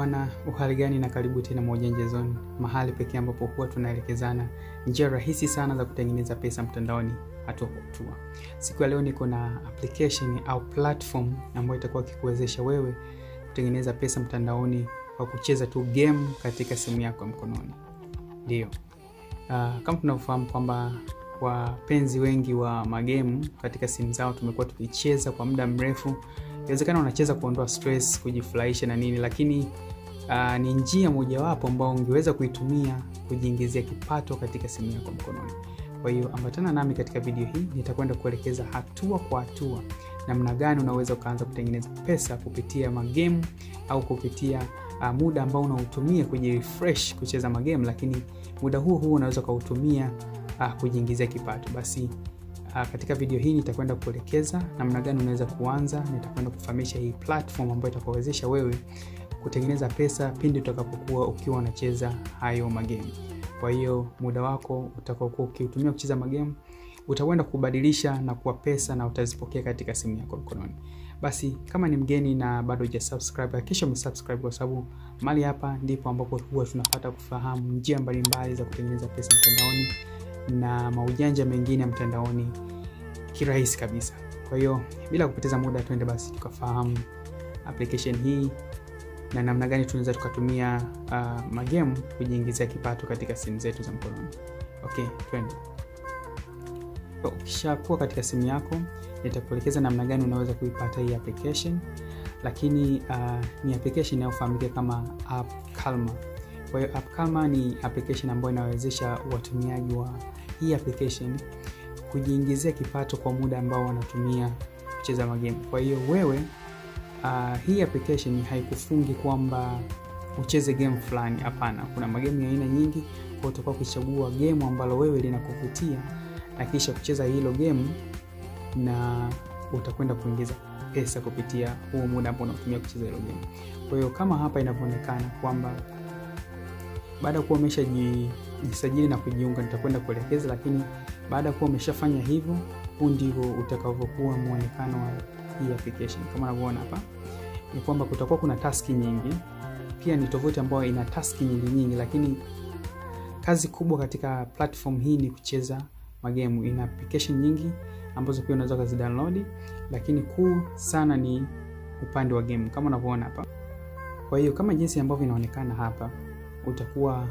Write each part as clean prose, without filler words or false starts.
Bwana, uhali gani na karibu tena Mojanja Zone, mahali pekee ambapo huwa tunaelekezana njia rahisi sana za kutengeneza pesa mtandaoni hatua kwa hatua. Siku ya leo niko na application au platform ambayo itakuwa ikikuwezesha wewe kutengeneza pesa mtandaoni kwa kucheza tu game katika simu yako ya mkononi. Ndio. Kama tunavyofahamu kwamba wapenzi wengi wa magemu katika simu zao tumekuwa tukicheza kwa muda mrefu. Inawezekana unacheza kuondoa stress, kujifurahisha na nini, lakini ni njia mojawapo ambao ungeweza kuitumia kujiingizia kipato katika simu yako mkononi. Kwa hiyo ambatana nami katika video hii, nitakwenda kuelekeza hatua kwa hatua namna gani unaweza kuanza kutengeneza pesa kupitia magame au kupitia muda ambao unautumia kujirefresh kucheza magame, lakini muda huo unaweza kuutumia kujiingizia kipato. Basi katika video hii nitakwenda kuelekeza namna gani unaweza kuanza. Nitakwenda kufahamisha hii platform ambayo itakuwezesha wewe kutengeneza pesa pindi utakapokuwa ukiwa unacheza hayo magame. Kwa hiyo muda wako utakaokuwa ukiutumia kucheza magame utakwenda kubadilisha na kuwa pesa na utazipokea katika simu yako mkononi. Basi kama ni mgeni na bado hujasubscribe, hakikisha umesubscribe kwa sababu mahali hapa ndipo ambapo huwa tunapata kufahamu njia mbalimbali za kutengeneza pesa mtandaoni na maujanja mengine ya mtandaoni kirahisi kabisa. Kwa hiyo bila kupoteza muda, twende basi tukafahamu application hii na namna gani tunaweza tukatumia magame kujiingizia kipato katika simu zetu za mkononi. Okay, twende. Ukishakuwa katika simu yako, nitakuelekeza namna gani unaweza kuipata hii application, lakini ni application inayofahamika kama app Calma. Kwa hiyo app Calma ni application ambayo inawezesha watumiaji wa hii application kujiingizia kipato kwa muda ambao wanatumia kucheza magame. Kwa hiyo wewe hii application haikufungi kwamba ucheze game fulani, hapana. Kuna magame ya aina nyingi, kwa utakuwa kuchagua game ambalo wewe linakuvutia na kisha kucheza hilo game na utakwenda kuingiza pesa kupitia huo muda ambao unatumia kucheza hilo game. Kwa hiyo kama hapa inavyoonekana kwamba baada ya kuwa umeshajisajili na kujiunga, nitakwenda kuelekeza, lakini baada ya kuwa umeshafanya hivyo, huu ndivyo utakavyokuwa muonekano wa hii application. Kama unavyoona hapa ni kwamba kutakuwa kuna taski nyingi. Pia ni tovuti ambayo ina taski nyingi, lakini kazi kubwa katika platform hii ni kucheza magame. Ina application nyingi ambazo pia unaweza kuzidownload, lakini kuu sana ni upande wa game kama unavyoona hapa. Kwa hiyo kama jinsi ambavyo inaonekana hapa, utakuwa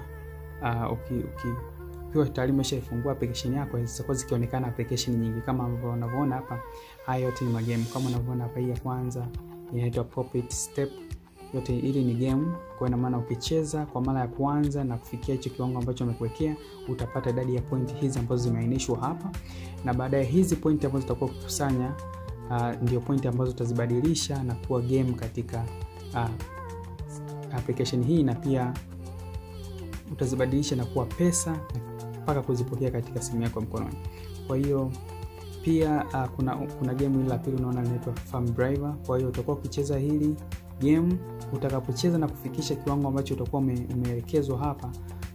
ukiwa tayari umeshafungua application yako, zitakuwa zikionekana application nyingi kama unavyoona hapa. Haya yote ni magame. Kama unavyoona hapa, hii ya kwanza inaitwa Profit Step. Yote hili ni game. Kwa ina maana ukicheza kwa mara ya kwanza na kufikia hicho kiwango ambacho umekuwekea, utapata idadi ya point hizi ambazo zimeainishwa hapa, na baadaye hizi point ambazo utakuwa kukusanya ndio point ambazo utazibadilisha na kuwa game katika application hii, na pia utazibadilisha na kuwa pesa mpaka kuzipokea katika simu yako mkononi. Kwa hiyo pia kuna game ile la pili unaona inaitwa Farm Driver. Kwa hiyo utakuwa ukicheza hili game, utakapocheza na kufikisha kiwango ambacho utakuwa umeelekezwa hapa,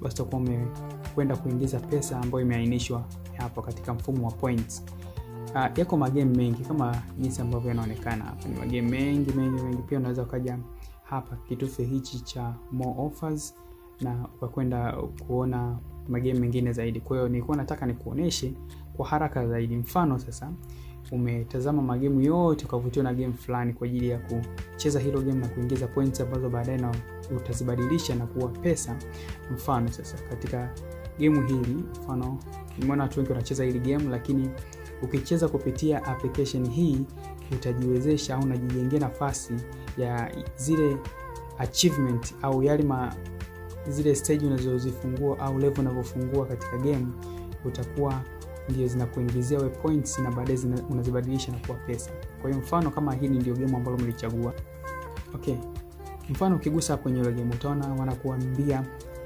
basi utakuwa umekwenda kuingiza pesa ambayo imeainishwa hapo katika mfumo wa points. Yako magame mengi kama jinsi ambavyo yanaonekana hapa. Ni magame mengi. Pia unaweza ukaja hapa kitufe hichi cha more offers na ukakwenda kuona magame mengine zaidi. Kwa hiyo nilikuwa nataka nikuoneshe kwa haraka zaidi. Mfano sasa umetazama magame yote, ukavutiwa na game fulani kwa ajili ya kucheza hilo game na kuingiza points ambazo baadaye na utazibadilisha na kuwa pesa. Mfano sasa katika game hili, mfano nimeona watu wengi wanacheza hili game, lakini ukicheza kupitia application hii utajiwezesha au unajijengea nafasi ya zile achievement au zile stage unazozifungua au level unavyofungua katika game, utakuwa ndio zinakuingizia we points na baadaye unazibadilisha na kuwa pesa. Kwa hiyo mfano kama hili ndio game ambalo mlichagua. Okay. Mfano ukigusa kwenye ile game utaona wanakuambia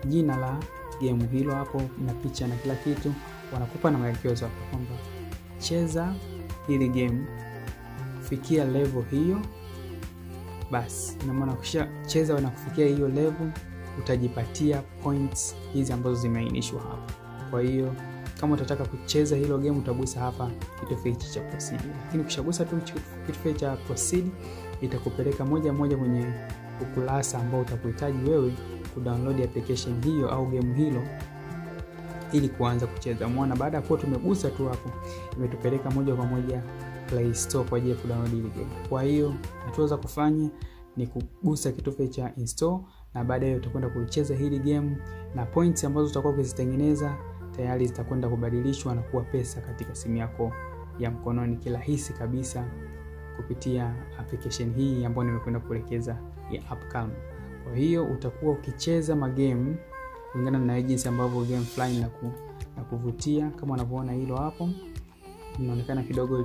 jina la game hilo hapo na picha na kila kitu. Wanakupa na maelekezo hapo kwamba cheza hili game, fikia level hiyo. Basi ina maana ukishacheza na kufikia hiyo level utajipatia points hizi ambazo zimeainishwa hapa. Kwa hiyo kama utataka kucheza hilo game utagusa hapa kitufe hichi cha proceed. Lakini ukishagusa tu kitufe cha proceed itakupeleka moja kwenye ukurasa ambao utakuhitaji wewe kudownload application hiyo au game hilo ili kuanza kucheza. Umeona, baada ya kuwa tumegusa tu hapo imetupeleka moja kwa moja Play Store kwa ajili ya kudownload ile game. Kwa hiyo tunachoweza kufanya ni kugusa kitufe cha install, na baadaye utakwenda kucheza hili game, na points ambazo utakuwa ukizitengeneza tayari zitakwenda kubadilishwa na kuwa pesa katika simu yako ya mkononi kirahisi kabisa kupitia application hii ambayo nimekwenda kuelekeza ya App Calma. Kwa hiyo utakuwa ukicheza magame kulingana na jinsi ambavyo game fulani na kuvutia. Kama unavyoona hilo hapo inaonekana kidogo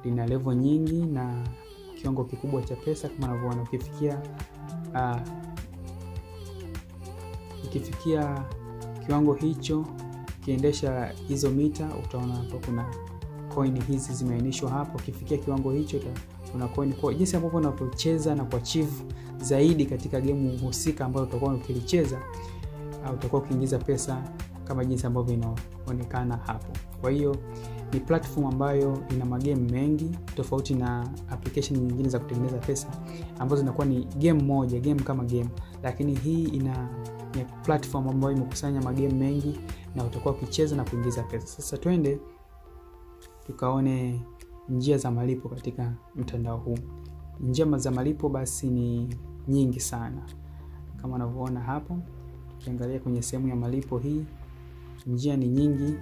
lina level nyingi na kiwango kikubwa cha pesa. Kama unavyoona ukifikia kiwango hicho kiendesha hizo mita, utaona hapo kuna coin hizi zimeainishwa hapo. Ukifikia kiwango hicho una coin. Kwa jinsi ambavyo unapocheza na kuachieve zaidi katika game husika ambayo utakuwa ukilicheza, utakuwa ukiingiza pesa kama jinsi ambavyo inaonekana hapo. Kwa hiyo ni platform ambayo ina magame mengi tofauti na application nyingine za kutengeneza pesa ambazo zinakuwa ni game moja, game kama game, lakini hii ni platform ambayo imekusanya magame mengi na utakuwa ukicheza na kuingiza pesa. Sasa twende tukaone njia za malipo katika mtandao huu. Njia za malipo basi ni nyingi sana. Kama unavyoona hapo, tukiangalia kwenye sehemu ya malipo hii, njia ni nyingi.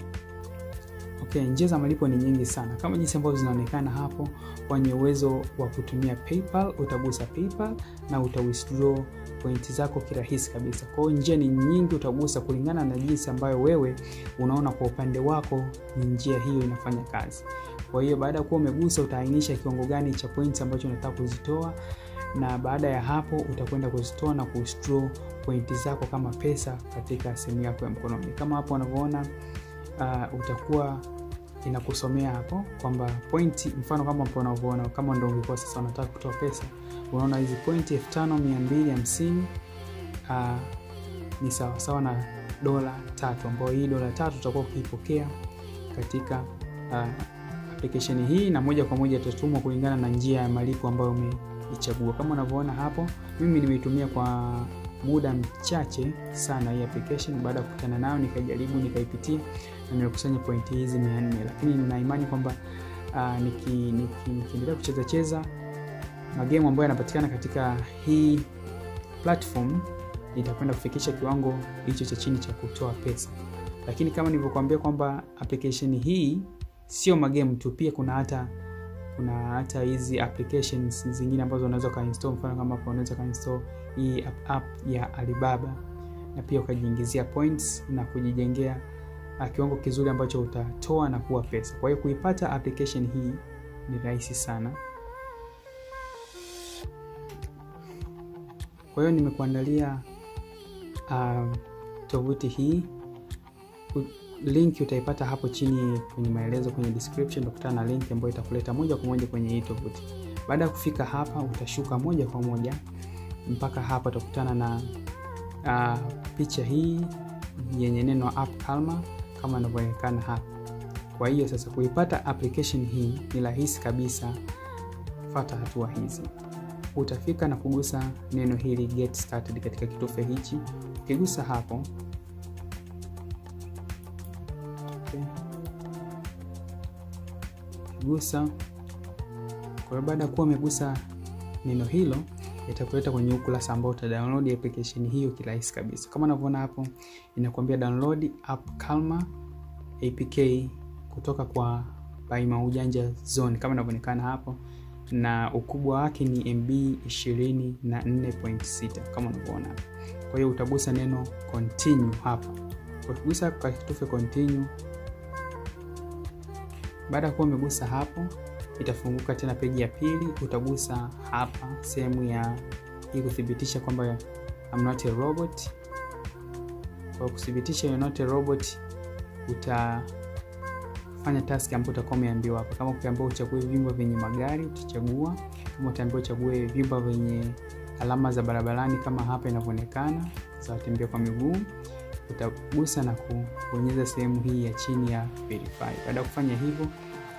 Okay, njia za malipo ni nyingi sana. Kama jinsi ambavyo zinaonekana hapo, kwenye uwezo wa kutumia PayPal, utagusa PayPal na withdraw pointi zako kirahisi kabisa. Kwa hiyo njia ni nyingi, utagusa kulingana na jinsi ambayo wewe unaona kwa upande wako ni njia hiyo inafanya kazi. Kwa hiyo baada ya kuwa umegusa, utaainisha kiwango gani cha points ambacho unataka kuzitoa, na baada ya hapo utakwenda kuzitoa na withdraw pointi zako kama pesa katika simu yako ya mkononi. Kama hapo unavyoona utakuwa inakusomea hapo kwamba pointi, mfano kama hapo unavyoona, kama ndio ungekuwa sasa unataka kutoa pesa, unaona hizi pointi 5250 ni sawa na $3, ambapo hii $3 utakuwa ukipokea katika application hii, na moja kwa moja itatumwa kulingana na njia ya malipo ambayo umeichagua. Kama unavyoona hapo, mimi nimeitumia kwa muda mchache sana hii application. Baada ya kukutana nayo nikajaribu, nikaipitia na nimekusanya pointi hizi 400, lakini nina imani kwamba nikiendelea kucheza magame ambayo yanapatikana katika hii platform nitakwenda kufikisha kiwango hicho cha chini cha kutoa pesa. Lakini kama nilivyokuambia kwamba application hii sio magame tu, pia kuna hata hizi applications zingine ambazo unaweza kuinstall. Mfano kama hapo unaweza kuinstall hii app ya Alibaba na pia ukajiingizia points na kujijengea kiwango kizuri ambacho utatoa na kuwa pesa. Kwa hiyo kuipata application hii ni rahisi sana. Kwa hiyo nimekuandalia tovuti hii. Link utaipata hapo chini kwenye maelezo, kwenye description utakutana na link ambayo itakuleta moja kwa moja kwenye hii tovuti. Baada ya kufika hapa utashuka moja kwa moja mpaka hapa utakutana na picha hii yenye neno App Calma kama inavyoonekana hapa. Kwa hiyo sasa kuipata application hii ni rahisi kabisa. Fuata hatua hizi. Utafika na kugusa neno hili get started katika kitufe hichi. Ukigusa hapo, gusa. Kwa hiyo baada ya kuwa umegusa neno hilo, itakuleta kwenye ukurasa ambao utadownload application hiyo kirahisi kabisa. Kama unavyoona hapo inakuambia download App Calma APK kutoka kwa Baima Ujanja Zone kama inavyoonekana hapo, na ukubwa wake ni MB 24.6 kama unavyoona. Kwa hiyo utagusa neno continue hapa. Kwa kugusa kwa kitufe continue, baada ya kuwa umegusa hapo itafunguka tena peji ya pili. Utagusa hapa sehemu ya ili kuthibitisha kwamba I'm not a robot. Kwa kuthibitisha you're not a robot, utafanya task ambayo utakuwa umeambiwa hapa. Kama ukiambiwa uchague vyumba vyenye magari, utachagua. Kama utaambiwa uchague vyumba vyenye alama za barabarani kama hapa inavyoonekana za watembea kwa miguu, utagusa na kubonyeza sehemu hii ya chini ya verify. Baada ya kufanya hivyo,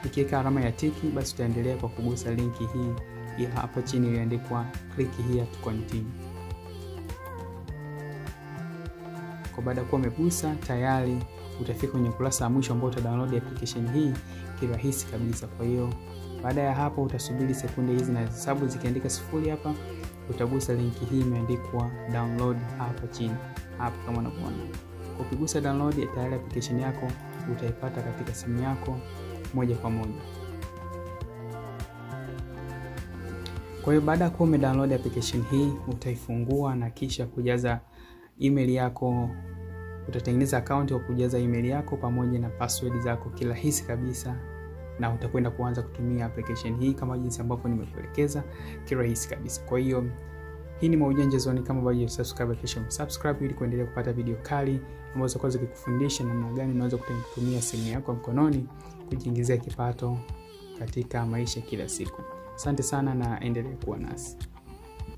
ikiweka alama ya tiki, basi utaendelea kwa kugusa linki hii ya hapa chini iliandikwa click here to continue. Kwa baada ya kuwa umegusa, tayari utafika kwenye kurasa ya mwisho ambao utadownload application hii kirahisi kabisa. Kwa hiyo baada ya hapo utasubiri sekunde hizi na hesabu zikiandika 0 hapa, utagusa linki hii imeandikwa download hapa chini. Hapa kama unavyoona. Ukigusa download, tayari application yako utaipata katika simu yako moja kwa moja. Kwa hiyo baada ya kuwa umedownload application hii, utaifungua na kisha kujaza email yako. Utatengeneza account kwa kujaza email yako pamoja na password zako kirahisi kabisa, na utakwenda kuanza kutumia application hii kama jinsi ambavyo nimekuelekeza kirahisi kabisa. Kwa hiyo hii ni Maujanja Zone. Kama bado hujasubscribe, kisha subscribe ili kuendelea kupata video kali ambazo kwa zikikufundisha namna gani unaweza kutumia simu yako mkononi kujiingizia kipato katika maisha kila siku. Asante sana na endelea kuwa nasi.